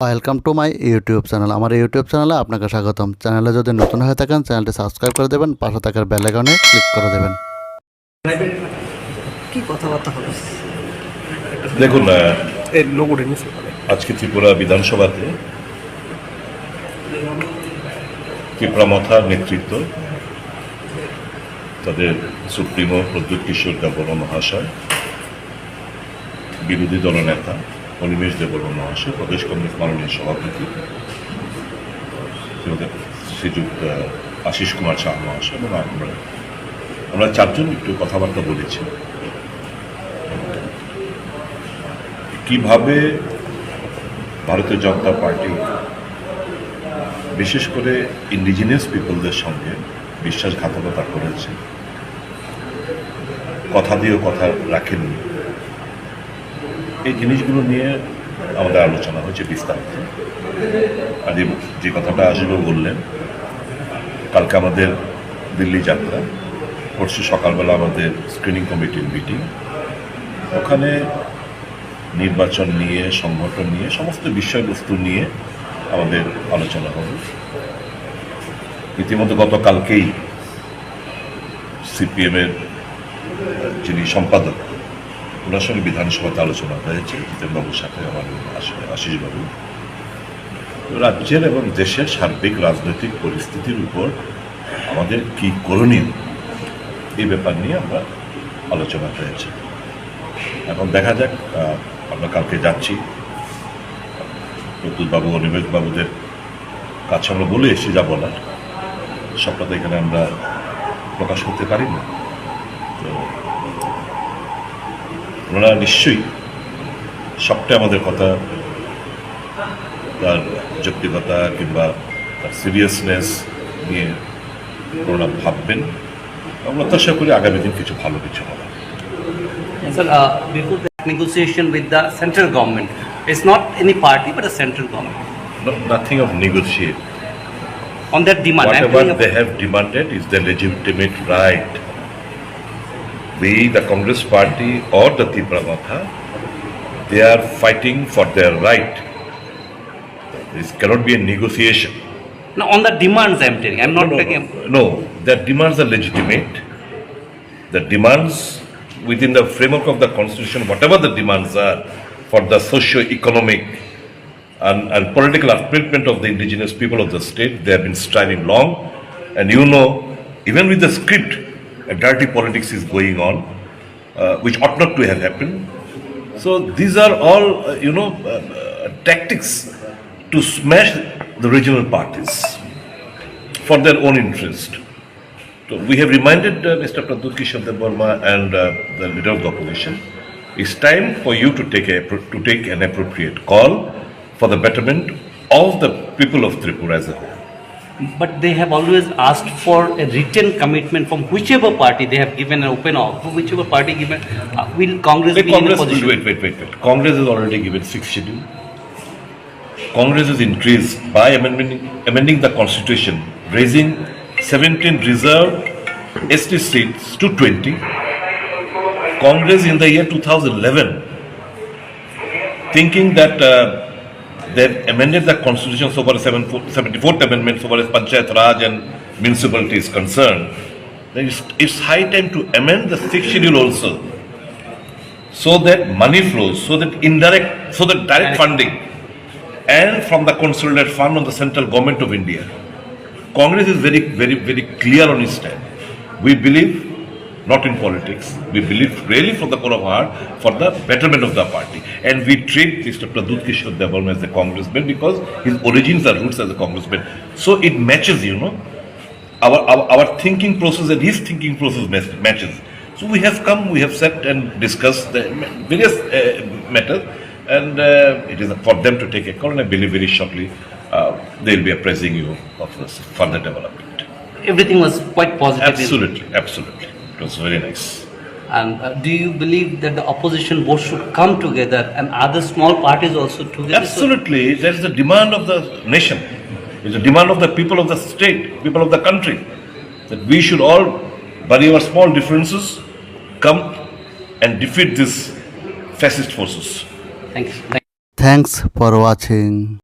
Welcome to my YouTube channel. আমার YouTube চ্যানেলে আপনাকে স্বাগতম। চ্যানেলে যদি নতুন হয়ে থাকেন চ্যানেলটি সাবস্ক্রাইব করে দেবেন, পাশে থাকার বেল আইকনে ক্লিক করে দেবেন। কি কথাবার্তা হলো? দেখুন, আজকে ত্রিপুরা বিধানসভাতে ত্রিপুরা মথার নেতৃত্ব, তাদের সুপ্রিমো প্রদ্যুৎ কিশোর দেববর্মা মহাশয়, বিরোধী দলনেতা অনিমেষ দেববর্মা মহাশয়, প্রদেশ কংগ্রেস মাননীয় সভাপতি শ্রীযুক্ত আশিস কুমার শাহ মহাশয় এবং আমরা চারজন একটু কথাবার্তা বলেছি কিভাবে ভারতীয় জনতা পার্টি বিশেষ করে ইন্ডিজিনিয়াস পিপলদের সঙ্গে বিশ্বাসঘাতকতা করেছে, কথা দিয়েও কথা রাখেননি। এই জিনিসগুলো নিয়ে আমাদের আলোচনা হয়েছে বিস্তারিত। আর যে কথাটা আসলে বললেন, কালকে আমাদের দিল্লি যাত্রা, পরশু সকালবেলা আমাদের স্ক্রিনিং কমিটির মিটিং, ওখানে নির্বাচন নিয়ে, সংগঠন নিয়ে, সমস্ত বিষয়বস্তু নিয়ে আমাদের আলোচনা হবে। ইতিমধ্যে গতকালকেই সিপিএমের যিনি সম্পাদক, ওনার সঙ্গে বিধানসভাতে আলোচনা হয়েছে জিতেনবাবুর সাথে, আমার আশিসবাবু। রাজ্যের এবং দেশের সার্বিক রাজনৈতিক পরিস্থিতির উপর আমাদের কি করণীয়, এই ব্যাপার নিয়ে আমরা আলোচনা হয়েছে। এখন দেখা যাক, আমরা কালকে যাচ্ছি, প্রদ্যুৎবাবু অনিমেষ বাবুদের কাছে আমরা বলে এসেছি যা বলার, সবটা তো এখানে আমরা প্রকাশ করতে পারি না। তো ওনারা নিশ্চয়ই সবটাই আমাদের কথা, তার যৌক্তিকতা কিংবা তার সিরিয়াসনেস নিয়ে ওনারা ভাববেন। আমরা আশা করি আগামী দিন কিছু ভালো কিছু হবে। Sir, before the negotiation with the central government, it's not any party but a central government. Nothing of negotiate. On that demand, Whatever they have demanded is their legitimate right. We, the Congress party or the Tripura Matha, they are fighting for their right. This cannot be a negotiation. no, on the demands I'm telling. I'm not taking. No, their demands are legitimate. The demands within the framework of the constitution, whatever the demands are for the socio-economic and political upliftment of the indigenous people of the state, they have been striving long. And you know, even with the script, a dirty politics is going on, which ought not to have happened. So these are all, tactics to smash the regional parties for their own interest. So we have reminded Mr. Pradyut Kishore Debarma and the leader of the opposition, it's time for you to take an appropriate call for the betterment of the people of Tripura as a whole. But they have always asked for a written commitment from whichever party they have given an open offer. Whichever party given, will Congress be in a position? Wait. Congress has already given 6th schedule. Congress has increased by amending the constitution, raising 17 reserved ST seats to 20. Congress in the year 2011, thinking that they've amended the constitution so far as 74th amendment so far as Panchayat Raj and municipality is concerned, it's high time to amend the 6th schedule also, so that money flows, so that direct funding and from the consolidated fund on the central government of India. Congress is very clear on its stand. We believe not in politics. We believe really from the core of our heart for the betterment of the party. And we treat Mr. Pradyut Kishore Debarma as a congressman because his origins are roots as a congressman. So it matches, our thinking process and his thinking process matches. So we have come, we have sat and discussed the various matters, and it is for them to take a call, and I believe very shortly they will be apprising you of this further development. Everything was quite positive. Absolutely. It was very nice. And do you believe that the opposition both should come together and other small parties also together? Absolutely. That is the demand of the nation. It's the demand of the people of the state, people of the country, that we should all bury our small differences, come and defeat these fascist forces. Thank you. Thanks for watching.